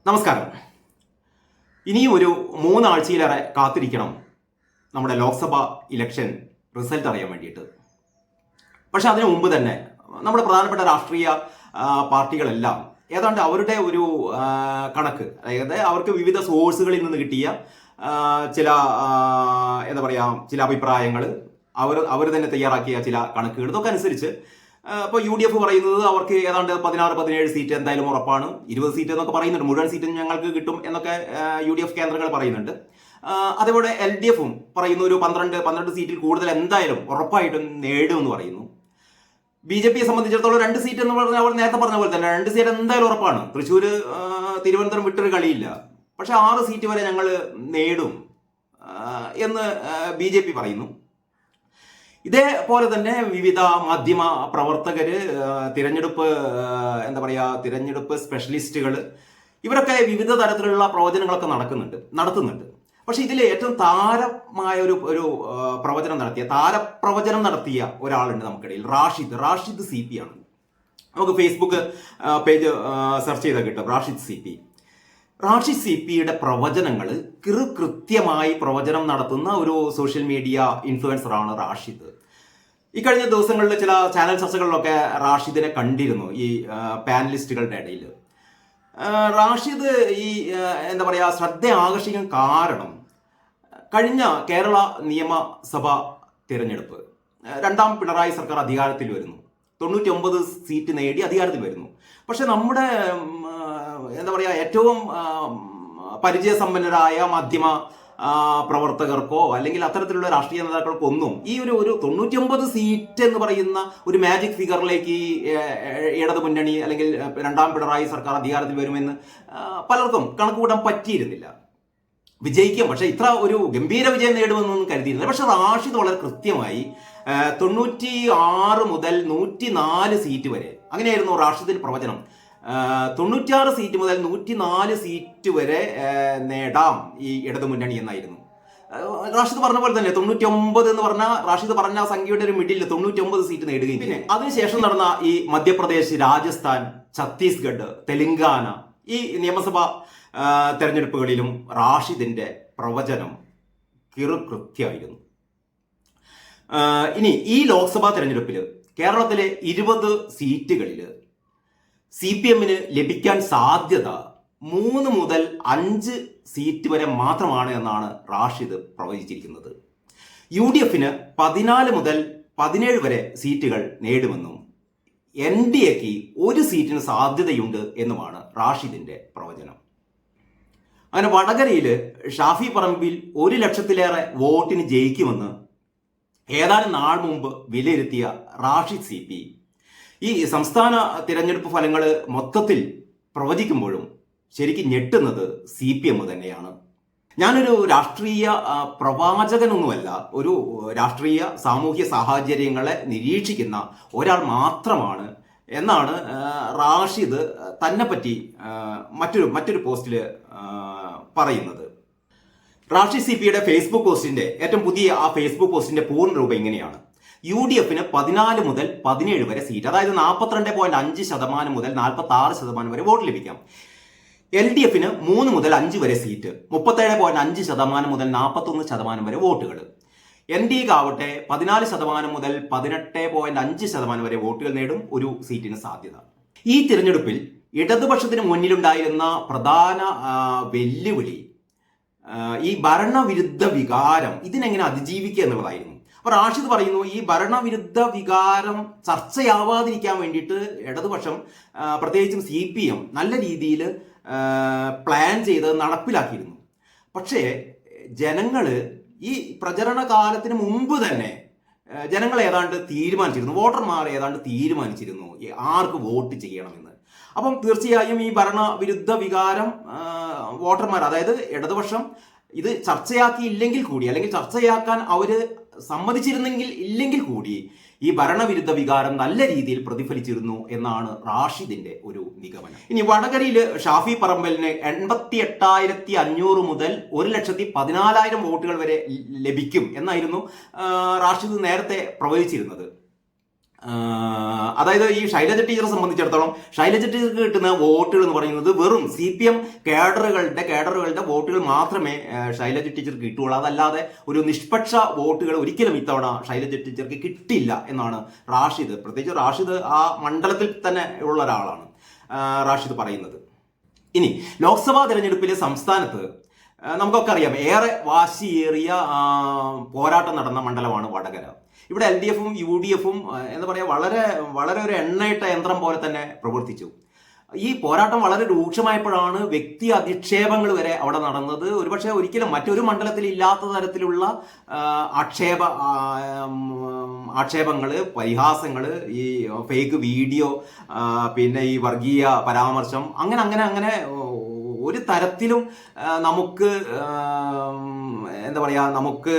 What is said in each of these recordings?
നമസ്കാരം. ഇനിയും ഒരു 3 ആഴ്ചയിലേറെ കാത്തിരിക്കണം നമ്മുടെ ലോക്സഭ ഇലക്ഷൻ റിസൾട്ട് അറിയാൻ വേണ്ടിയിട്ട്. പക്ഷെ അതിനു മുമ്പ് തന്നെ നമ്മുടെ പ്രധാനപ്പെട്ട രാഷ്ട്രീയ പാർട്ടികളെല്ലാം ഏതാണ്ട് അവരുടെ ഒരു കണക്ക്, അതായത് അവർക്ക് വിവിധ സോഴ്സുകളിൽ നിന്ന് കിട്ടിയ ചില എന്താ പറയുക ചില അഭിപ്രായങ്ങൾ, അവർ തന്നെ തയ്യാറാക്കിയ ചില കണക്കുകൾ, ഇതൊക്കെ അനുസരിച്ച് ഇപ്പോൾ UDF പറയുന്നത് അവർക്ക് ഏതാണ്ട് 16-17 സീറ്റ് എന്തായാലും ഉറപ്പാണ്. 20 സീറ്റ് എന്നൊക്കെ പറയുന്നുണ്ട്. മുഴുവൻ സീറ്റും ഞങ്ങൾക്ക് കിട്ടും എന്നൊക്കെ UDF കേന്ദ്രങ്ങൾ പറയുന്നുണ്ട്. അതേപോലെ LDFും പറയുന്ന ഒരു 12 സീറ്റിൽ കൂടുതൽ എന്തായാലും ഉറപ്പായിട്ടും നേടുമെന്ന് പറയുന്നു. BJPയെ സംബന്ധിച്ചിടത്തോളം 2 സീറ്റ് എന്ന് പറഞ്ഞാൽ അവർ നേരത്തെ പറഞ്ഞ പോലെ തന്നെ 2 സീറ്റ് എന്തായാലും ഉറപ്പാണ്. തൃശ്ശൂർ, തിരുവനന്തപുരം വിട്ടൊരു കളിയില്ല. പക്ഷെ 6 സീറ്റ് വരെ ഞങ്ങൾ നേടും എന്ന് BJP പറയുന്നു. ഇതേപോലെ തന്നെ വിവിധ മാധ്യമ പ്രവർത്തകര്, തിരഞ്ഞെടുപ്പ് സ്പെഷ്യലിസ്റ്റുകൾ, ഇവരൊക്കെ വിവിധ തരത്തിലുള്ള പ്രവചനങ്ങളൊക്കെ നടത്തുന്നുണ്ട്. പക്ഷെ ഇതിൽ ഏറ്റവും താരമായ ഒരു താരപ്രവചനം നടത്തിയ ഒരാളുണ്ട് നമുക്കിടയിൽ. റാഷിദ് CP ആണ്. നമുക്ക് ഫേസ്ബുക്ക് പേജ് സെർച്ച് ചെയ്താൽ കിട്ടും. റാഷിദ് CPയുടെ പ്രവചനങ്ങൾ കൃത്യമായി പ്രവചനം നടത്തുന്ന ഒരു സോഷ്യൽ മീഡിയ ഇൻഫ്ലുവൻസറാണ് റാഷിദ്. ഇക്കഴിഞ്ഞ ദിവസങ്ങളിൽ ചില ചാനൽ ചർച്ചകളിലൊക്കെ റാഷിദിനെ കണ്ടിരുന്നു ഈ പാനലിസ്റ്റുകളുടെ ഇടയിൽ. റാഷിദ് ഈ എന്താ പറയുക ശ്രദ്ധ ആകർഷിക്കാൻ കാരണം കഴിഞ്ഞ കേരള നിയമസഭ തിരഞ്ഞെടുപ്പ്, 2ാം പിണറായി സർക്കാർ അധികാരത്തിൽ വരുന്നു, 99 സീറ്റ് നേടി അധികാരത്തിൽ വരുന്നു. പക്ഷെ നമ്മുടെ എന്താ പറയുക ഏറ്റവും പരിചയസമ്പന്നരായ മാധ്യമ പ്രവർത്തകർക്കോ അല്ലെങ്കിൽ അത്തരത്തിലുള്ള രാഷ്ട്രീയ നേതാക്കൾക്കോ ഒന്നും ഈ ഒരു 99 സീറ്റ് എന്ന് പറയുന്ന ഒരു മാജിക് ഫിഗറിലേക്ക് ഇടതു മുന്നണി അല്ലെങ്കിൽ 2ാം പിണറായി സർക്കാർ അധികാരത്തിൽ വരുമെന്ന് പലർക്കും കണക്കുകൂട്ടാൻ പറ്റിയിരുന്നില്ല. വിജയിക്കും, പക്ഷെ ഇത്ര ഒരു ഗംഭീര വിജയം നേടുമെന്നൊന്നും കരുതിയിരുന്നില്ല. പക്ഷെ റാഷിദ് വളരെ കൃത്യമായി 96 മുതൽ 104 സീറ്റ് വരെ, അങ്ങനെയായിരുന്നു റാഷിദിന്റെ പ്രവചനം. 96 സീറ്റ് മുതൽ 104 സീറ്റ് വരെ നേടാം ഈ ഇടതുമുന്നണി എന്നായിരുന്നു. റാഷിദ് പറഞ്ഞ പോലെ തന്നെ 99 എന്ന് പറഞ്ഞാൽ റാഷിദ് പറഞ്ഞ സംഖ്യയുടെ ഒരു മിഡിൽ 99 സീറ്റ് നേടുകയും പിന്നെ അതിനുശേഷം നടന്ന ഈ മധ്യപ്രദേശ്, രാജസ്ഥാൻ, ഛത്തീസ്ഗഡ്, തെലങ്കാന ഈ നിയമസഭാ തെരഞ്ഞെടുപ്പുകളിലും റാഷിദിന്റെ പ്രവചനം കൃത്യമായിരുന്നു. ഇനി ഈ ലോക്സഭാ തെരഞ്ഞെടുപ്പിൽ കേരളത്തിലെ 20 സീറ്റുകളിൽ CPMന് ലഭിക്കാൻ സാധ്യത 3 മുതൽ 5 സീറ്റ് വരെ മാത്രമാണ് എന്നാണ് റാഷിദ് പ്രവചിച്ചിരിക്കുന്നത്. UDFന് 14 മുതൽ 17 വരെ സീറ്റുകൾ നേടുമെന്നും NDAക്ക് 1 സീറ്റിന് സാധ്യതയുണ്ട് എന്നുമാണ് റാഷിദിന്റെ പ്രവചനം. അങ്ങനെ വടകരയിൽ ഷാഫി പറമ്പിൽ 1 ലക്ഷത്തിലേറെ വോട്ടിന് ജയിക്കുമെന്ന് ഏതാനും നാൾ മുമ്പ് വിലയിരുത്തിയ റാഷിദ് CP ഈ സംസ്ഥാന തിരഞ്ഞെടുപ്പ് ഫലങ്ങൾ മൊത്തത്തിൽ പ്രവചിക്കുമ്പോഴും ശരിക്കും ഞെട്ടുന്നത് CPM തന്നെയാണ്. ഞാനൊരു രാഷ്ട്രീയ പ്രവാചകനൊന്നുമല്ല, ഒരു രാഷ്ട്രീയ സാമൂഹ്യ സാഹചര്യങ്ങളെ നിരീക്ഷിക്കുന്ന ഒരാൾ മാത്രമാണ് എന്നാണ് റാഷിദ് തന്നെപ്പറ്റി മറ്റൊരു പോസ്റ്റിൽ പറയുന്നത്. റാഷിദ് CPയുടെ ഫേസ്ബുക്ക് പോസ്റ്റിന്റെ ഏറ്റവും പുതിയ ഫേസ്ബുക്ക് പോസ്റ്റിന്റെ പൂർണ്ണ രൂപം ഇങ്ങനെയാണ്: UDFന് 14 മുതൽ 17 വരെ സീറ്റ്, അതായത് 42.5% മുതൽ 46% വരെ വോട്ട് ലഭിക്കാം. LDFന് 3 മുതൽ 5 വരെ സീറ്റ്, 37.5% മുതൽ 41% വരെ വോട്ടുകൾ. NDAക്ക് ആവട്ടെ 14% മുതൽ 18.5% വരെ വോട്ടുകൾ നേടും, 1 സീറ്റിന് സാധ്യത. ഈ തിരഞ്ഞെടുപ്പിൽ ഇടതുപക്ഷത്തിന് മുന്നിലുണ്ടായിരുന്ന പ്രധാന വെല്ലുവിളി ഈ ഭരണവിരുദ്ധ വികാരം ഇതിനെങ്ങനെ അതിജീവിക്കുക എന്നുള്ളതായിരുന്നു. അപ്പോൾ റാഷിദ് പറയുന്നു, ഈ ഭരണവിരുദ്ധ വികാരം ചർച്ചയാവാതിരിക്കാൻ വേണ്ടിയിട്ട് ഇടതുപക്ഷം, പ്രത്യേകിച്ചും CPM നല്ല രീതിയിൽ പ്ലാൻ ചെയ്ത് നടപ്പിലാക്കിയിരുന്നു. പക്ഷേ ജനങ്ങൾ ഈ പ്രചരണ കാലത്തിന് മുമ്പ് തന്നെ ജനങ്ങൾ ഏതാണ്ട് തീരുമാനിച്ചിരുന്നു, വോട്ടർമാർ ഏതാണ്ട് തീരുമാനിച്ചിരുന്നു ആർക്ക് വോട്ട് ചെയ്യണമെന്ന്. അപ്പം തീർച്ചയായും ഈ ഭരണവിരുദ്ധ വികാരം വോട്ടർമാർ, അതായത് ഇടതുപക്ഷം ഇത് ചർച്ചയാക്കിയില്ലെങ്കിൽ കൂടി, അല്ലെങ്കിൽ ചർച്ചയാക്കാൻ അവർ ഇല്ലെങ്കിൽ കൂടി ഈ ഭരണവിരുദ്ധ വികാരം നല്ല രീതിയിൽ പ്രതിഫലിച്ചിരുന്നു എന്നാണ് റാഷിദിന്റെ ഒരു നിഗമനം. ഇനി വടകരയിൽ ഷാഫി പറമ്പലിന് 88,500 മുതൽ 1,14,000 വോട്ടുകൾ വരെ ലഭിക്കും എന്നായിരുന്നു റാഷിദ് നേരത്തെ പ്രവചിച്ചിരുന്നത്. അതായത് ഈ ശൈലജ ടീച്ചറെ സംബന്ധിച്ചിടത്തോളം ശൈലജ ടീച്ചർക്ക് കിട്ടുന്ന വോട്ടുകൾ എന്ന് പറയുന്നത് വെറും CPM കേഡറുകളുടെ വോട്ടുകൾ മാത്രമേ ശൈലജ ടീച്ചർക്ക് കിട്ടുകയുള്ളൂ. അതല്ലാതെ ഒരു നിഷ്പക്ഷ വോട്ടുകൾ ഒരിക്കലും ഇത്തവണ ശൈലജ ടീച്ചർക്ക് കിട്ടില്ല എന്നാണ് റാഷിദ്, പ്രത്യേകിച്ച് റാഷിദ് ആ മണ്ഡലത്തിൽ തന്നെ ഉള്ള ഒരാളാണ് റാഷിദ് പറയുന്നത്. ഇനി ലോക്സഭാ തെരഞ്ഞെടുപ്പിലെ സംസ്ഥാനത്ത് നമുക്കൊക്കെ അറിയാം ഏറെ വാശിയേറിയ പോരാട്ടം നടന്ന മണ്ഡലമാണ് വടകര. ഇവിടെ LDFും UDFും എന്താ പറയുക വളരെ ഒരു എണ്ണയിട്ട യന്ത്രം പോലെ തന്നെ പ്രവർത്തിച്ചു. ഈ പോരാട്ടം വളരെ രൂക്ഷമായപ്പോഴാണ് വ്യക്തി അധിക്ഷേപങ്ങൾ വരെ അവിടെ നടന്നത്. ഒരുപക്ഷെ ഒരിക്കലും മറ്റൊരു മണ്ഡലത്തിൽ ഇല്ലാത്ത തരത്തിലുള്ള ആക്ഷേപങ്ങൾ, പരിഹാസങ്ങൾ, ഈ ഫേക്ക് വീഡിയോ, പിന്നെ ഈ വർഗീയ പരാമർശം, അങ്ങനെ ഒരു തരത്തിലും നമുക്ക് എന്താ പറയുക, നമുക്ക്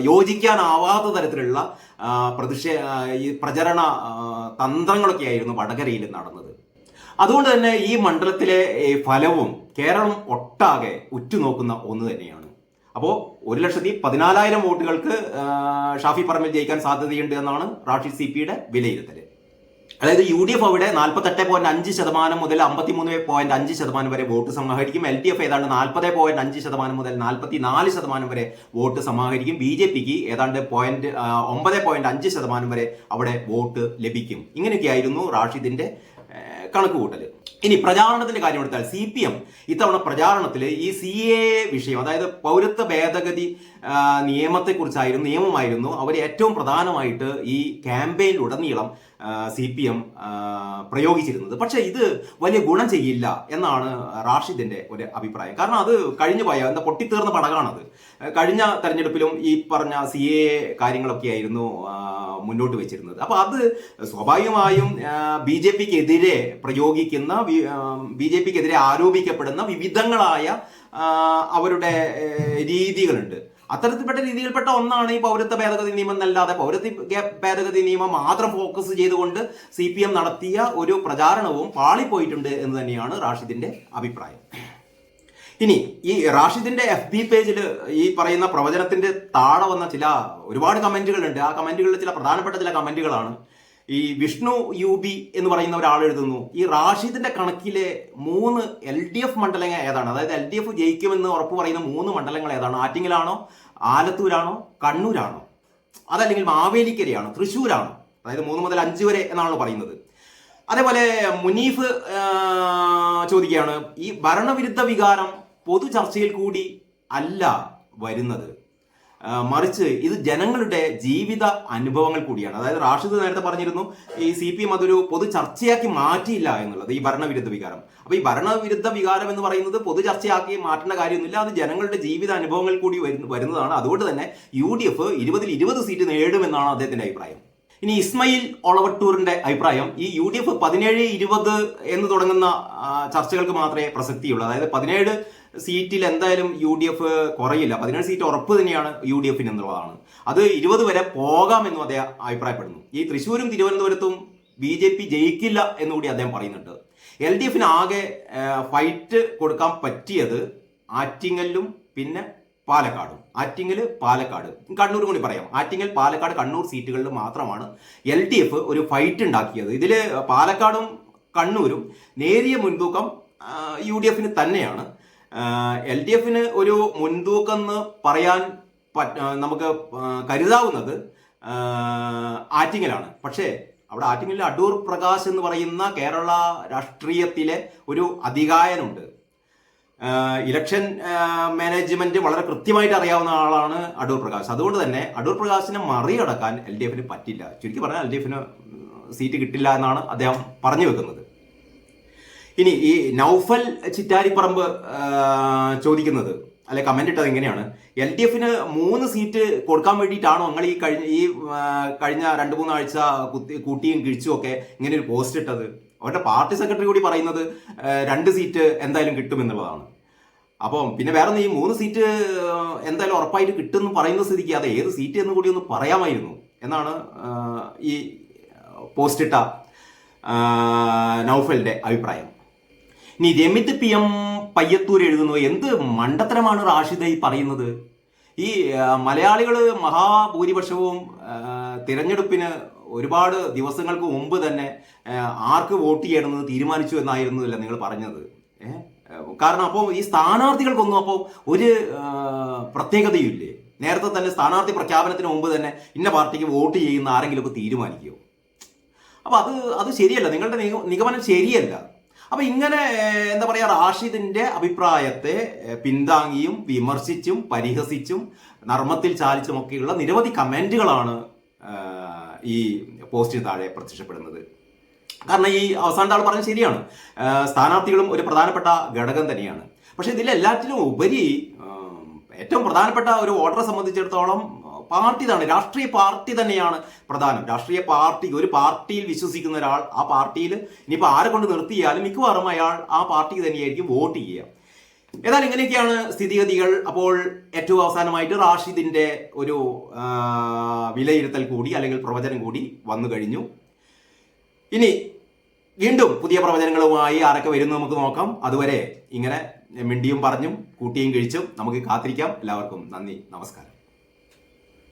യോജിക്കാനാവാത്ത തരത്തിലുള്ള ഈ പ്രചരണ തന്ത്രങ്ങളൊക്കെ ആയിരുന്നു വടകരയിൽ നടന്നത്. അതുകൊണ്ട് തന്നെ ഈ മണ്ഡലത്തിലെ ഫലവും കേരളം ഒട്ടാകെ ഉറ്റുനോക്കുന്ന ഒന്ന് തന്നെയാണ്. അപ്പോൾ 1,14,000 വോട്ടുകൾക്ക് ഷാഫി പറമ്പിൽ ജയിക്കാൻ സാധ്യതയുണ്ട് എന്നാണ് റാഷിദ് CPയുടെ വിലയിരുത്തൽ. അതായത് UDF അവിടെ 48.5% മുതൽ 53.5% വരെ വോട്ട് സമാഹരിക്കും. LDF ഏതാണ്ട് 40.5% മുതൽ 44% വരെ വോട്ട് സമാഹരിക്കും. BJPക്ക് ഏതാണ്ട് 9.5% വരെ അവിടെ വോട്ട് ലഭിക്കും. ഇങ്ങനെയൊക്കെയായിരുന്നു റാഷിദിന്റെ കണക്കുകൂട്ടൽ. ഇനി പ്രചാരണത്തിന്റെ കാര്യം എടുത്താൽ CPM ഇത്തവണ പ്രചാരണത്തിൽ ഈ CAA വിഷയം, അതായത് പൗരത്വ ഭേദഗതി നിയമമായിരുന്നു അവർ ഏറ്റവും പ്രധാനമായിട്ട് ഈ ക്യാമ്പയിനിലുടനീളം CPM പ്രയോഗിച്ചിരുന്നത്. പക്ഷെ ഇത് വലിയ ഗുണം ചെയ്യില്ല എന്നാണ് റാഷിദിന്റെ ഒരു അഭിപ്രായം. കാരണം അത് കഴിഞ്ഞു പോയ പൊട്ടിത്തീർന്ന പടകാണത്. കഴിഞ്ഞ തെരഞ്ഞെടുപ്പിലും ഈ പറഞ്ഞ CAA കാര്യങ്ങളൊക്കെ ആയിരുന്നു മുന്നോട്ട് വെച്ചിരുന്നത്. അപ്പൊ അത് സ്വാഭാവികമായും BJPക്കെതിരെ BJPക്കെതിരെ ആരോപിക്കപ്പെടുന്ന വിവിധങ്ങളായ അവരുടെ രീതികളുണ്ട്. അത്തരത്തിൽപ്പെട്ട രീതിയിൽപ്പെട്ട ഒന്നാണ് ഈ പൗരത്വ ഭേദഗതി നിയമം എന്നല്ലാതെ പൗരത്വ ഭേദഗതി നിയമം മാത്രം ഫോക്കസ് ചെയ്തുകൊണ്ട് CPM നടത്തിയ ഒരു പ്രചാരണവും പാളിപ്പോയിട്ടുണ്ട് എന്ന് തന്നെയാണ് റാഷിദിന്റെ അഭിപ്രായം. ഇനി ഈ റാഷിദിന്റെ FB പേജിൽ ഈ പറയുന്ന പ്രവചനത്തിന്റെ താഴെ വന്ന ഒരുപാട് കമന്റുകളുണ്ട്. ആ കമന്റുകളിൽ പ്രധാനപ്പെട്ട ചില കമന്റുകളാണ് ഈ വിഷ്ണു UB എന്ന് പറയുന്ന ഒരാൾ എഴുതുന്നു, ഈ റാഷിദിന്റെ കണക്കിലെ 3 LDF മണ്ഡലങ്ങൾ ഏതാണ്? അതായത് LDF ജയിക്കുമെന്ന് ഉറപ്പ് പറയുന്ന 3 മണ്ഡലങ്ങൾ ഏതാണ്? ആറ്റിങ്ങലാണോ, ആലത്തൂരാണോ, കണ്ണൂരാണോ, അതല്ലെങ്കിൽ മാവേലിക്കരയാണോ, തൃശ്ശൂരാണോ? അതായത് 3 മുതൽ 5 വരെ എന്നാണ് പറയുന്നത്. അതേപോലെ മുനീഫ് ചോദിക്കുകയാണ്, ഈ ഭരണവിരുദ്ധ വികാരം പൊതു ചർച്ചയിൽ കൂടി അല്ല വരുന്നത്, മറിച്ച് ഇത് ജനങ്ങളുടെ ജീവിത അനുഭവങ്ങൾ കൂടിയാണ്. അതായത് റാഷിദ് നേരത്തെ പറഞ്ഞിരുന്നു ഈ CPM അതൊരു പൊതു ചർച്ചയാക്കി മാറ്റിയില്ല എന്നുള്ളത്, ഈ ഭരണവിരുദ്ധ വികാരം. അപ്പൊ ഈ ഭരണവിരുദ്ധ വികാരം എന്ന് പറയുന്നത് പൊതു ചർച്ചയാക്കി മാറ്റേണ്ട കാര്യമൊന്നുമില്ല, അത് ജനങ്ങളുടെ ജീവിത അനുഭവങ്ങൾ കൂടി വരുന്നതാണ്. അതുകൊണ്ട് തന്നെ UDF 20 സീറ്റ് നേടുമെന്നാണ് അദ്ദേഹത്തിന്റെ അഭിപ്രായം. ഇനി ഇസ്മയിൽ ഒളവട്ടൂരിന്റെ അഭിപ്രായം, ഈ UDF 17-20 എന്ന് തുടങ്ങുന്ന ചർച്ചകൾക്ക് മാത്രമേ പ്രസക്തിയുള്ളൂ. അതായത് 17 സീറ്റിൽ എന്തായാലും UDF കുറയില്ല, 17 സീറ്റ് ഉറപ്പ് തന്നെയാണ് UDFന് എന്നുള്ളതാണ്. അത് 20 വരെ പോകാമെന്നും അദ്ദേഹം അഭിപ്രായപ്പെടുന്നു. ഈ തൃശ്ശൂരും തിരുവനന്തപുരത്തും BJP ജയിക്കില്ല എന്നുകൂടി അദ്ദേഹം പറയുന്നുണ്ട്. LDFന് ആകെ ഫൈറ്റ് കൊടുക്കാൻ പറ്റിയത് ആറ്റിങ്ങലിലും പിന്നെ പാലക്കാടും. പാലക്കാട്, കണ്ണൂരും കൂടി പറയാം. ആറ്റിങ്ങൽ, പാലക്കാട്, കണ്ണൂർ സീറ്റുകളിൽ മാത്രമാണ് LDF ഒരു ഫൈറ്റ് ഉണ്ടാക്കിയത്. ഇതിൽ പാലക്കാടും കണ്ണൂരും നേരിയ മുൻതൂക്കം UDFന് തന്നെയാണ്. LDFന് ഒരു മുൻതൂക്കം എന്ന് പറയാൻ നമുക്ക് കരുതാവുന്നത് ആറ്റിങ്ങലാണ്. പക്ഷേ അവിടെ ആറ്റിങ്ങലിൽ അടൂർ പ്രകാശ് എന്ന് പറയുന്ന കേരള രാഷ്ട്രീയത്തിലെ ഒരു അധികായനുണ്ട്. ഇലക്ഷൻ മാനേജ്മെന്റ് വളരെ കൃത്യമായിട്ട് അറിയാവുന്ന ആളാണ് അടൂർ പ്രകാശ്. അതുകൊണ്ട് തന്നെ അടൂർ പ്രകാശിനെ മറികടക്കാൻ LDFന് പറ്റില്ല. ചുരുക്കി പറഞ്ഞാൽ LDFന് സീറ്റ് കിട്ടില്ല എന്നാണ് അദ്ദേഹം പറഞ്ഞു വെക്കുന്നത്. ഇനി ഈ നൗഫൽ ചിറ്റാരിപ്പറമ്പ് ചോദിക്കുന്നത്, അല്ലെ കമന്റ് ഇട്ടത് എങ്ങനെയാണ്, LDFന് 3 സീറ്റ് കൊടുക്കാൻ വേണ്ടിയിട്ടാണോ നിങ്ങൾ ഈ കഴിഞ്ഞ 2-3 ആഴ്ച കൂട്ടിയും കിഴിച്ചും ഒക്കെ ഇങ്ങനെ ഒരു പോസ്റ്റ് ഇട്ടത്? അവരുടെ പാർട്ടി സെക്രട്ടറി കൂടി പറയുന്നത് 2 സീറ്റ് എന്തായാലും കിട്ടുമെന്നുള്ളതാണ്. അപ്പം പിന്നെ വേറെ ഈ 3 സീറ്റ് എന്തായാലും ഉറപ്പായിട്ട് കിട്ടുമെന്ന് പറയുന്ന സ്ഥിതിക്ക് അത് ഏത് സീറ്റ് എന്ന് കൂടി ഒന്ന് പറയാമായിരുന്നു എന്നാണ് ഈ പോസ്റ്റ് ഇട്ട നൗഫലിന്റെ അഭിപ്രായം. ഇനി രമിത് PM പയ്യത്തൂർ എഴുതുന്നു, എന്ത് മണ്ടത്തരമാണ് റാഷിദ് ഈ പറയുന്നത്? ഈ മലയാളികൾ മഹാഭൂരിപക്ഷവും തിരഞ്ഞെടുപ്പിന് ഒരുപാട് ദിവസങ്ങൾക്ക് മുമ്പ് തന്നെ ആർക്ക് വോട്ട് ചെയ്യണമെന്ന് തീരുമാനിച്ചു എന്നായിരുന്നില്ല നിങ്ങൾ പറഞ്ഞത്. കാരണം അപ്പോൾ ഈ സ്ഥാനാർത്ഥികൾക്കൊന്നും അപ്പോൾ ഒരു പ്രത്യേകതയില്ലേ? നേരത്തെ തന്നെ സ്ഥാനാർത്ഥി പ്രഖ്യാപനത്തിന് മുമ്പ് തന്നെ ഇന്ന പാർട്ടിക്ക് വോട്ട് ചെയ്യുന്ന ആരെങ്കിലുമൊക്കെ തീരുമാനിക്കുമോ? അപ്പോൾ അത് ശരിയല്ല, നിങ്ങളുടെ നിഗമനം ശരിയല്ല. അപ്പോൾ ഇങ്ങനെ എന്താ പറയുക, റാഷിദിന്റെ അഭിപ്രായത്തെ പിന്താങ്ങിയും വിമർശിച്ചും പരിഹസിച്ചും നർമ്മത്തിൽ ചാലിച്ചുമൊക്കെയുള്ള നിരവധി കമന്റുകളാണ് ഈ പോസ്റ്റിന് താഴെ പ്രത്യക്ഷപ്പെടുന്നത്. കാരണം ഈ അവസാനത്തെ ആൾ പറഞ്ഞത് ശരിയാണ്, സ്ഥാനാർത്ഥികളും ഒരു പ്രധാനപ്പെട്ട ഘടകം തന്നെയാണ്. പക്ഷെ ഇതിലെല്ലാറ്റിലും ഉപരി ഏറ്റവും പ്രധാനപ്പെട്ട ഒരു വോട്ടറെ സംബന്ധിച്ചിടത്തോളം പാർട്ടി തന്നെ, രാഷ്ട്രീയ പാർട്ടി തന്നെയാണ് പ്രധാനം. രാഷ്ട്രീയ പാർട്ടി, ഒരു പാർട്ടിയിൽ വിശ്വസിക്കുന്ന ഒരാൾ ആ പാർട്ടിയിൽ ഇനിയിപ്പോൾ ആരെ കൊണ്ട് നിർത്തിയാലും മിക്കവാറും അയാൾ ആ പാർട്ടിക്ക് തന്നെയായിരിക്കും വോട്ട് ചെയ്യുക. ഏതായാലും ഇങ്ങനെയൊക്കെയാണ് സ്ഥിതിഗതികൾ. അപ്പോൾ ഏറ്റവും അവസാനമായിട്ട് റാഷിദിന്റെ ഒരു വിലയിരുത്തൽ കൂടി അല്ലെങ്കിൽ പ്രവചനം കൂടി വന്നു കഴിഞ്ഞു. ഇനി വീണ്ടും പുതിയ പ്രവചനങ്ങളുമായി ആരൊക്കെ വരുന്നു നമുക്ക് നോക്കാം. അതുവരെ ഇങ്ങനെ മിണ്ടിയും പറഞ്ഞും കൂട്ടിയും കഴിച്ചും നമുക്ക് കാത്തിരിക്കാം. എല്ലാവർക്കും നന്ദി, നമസ്കാരം.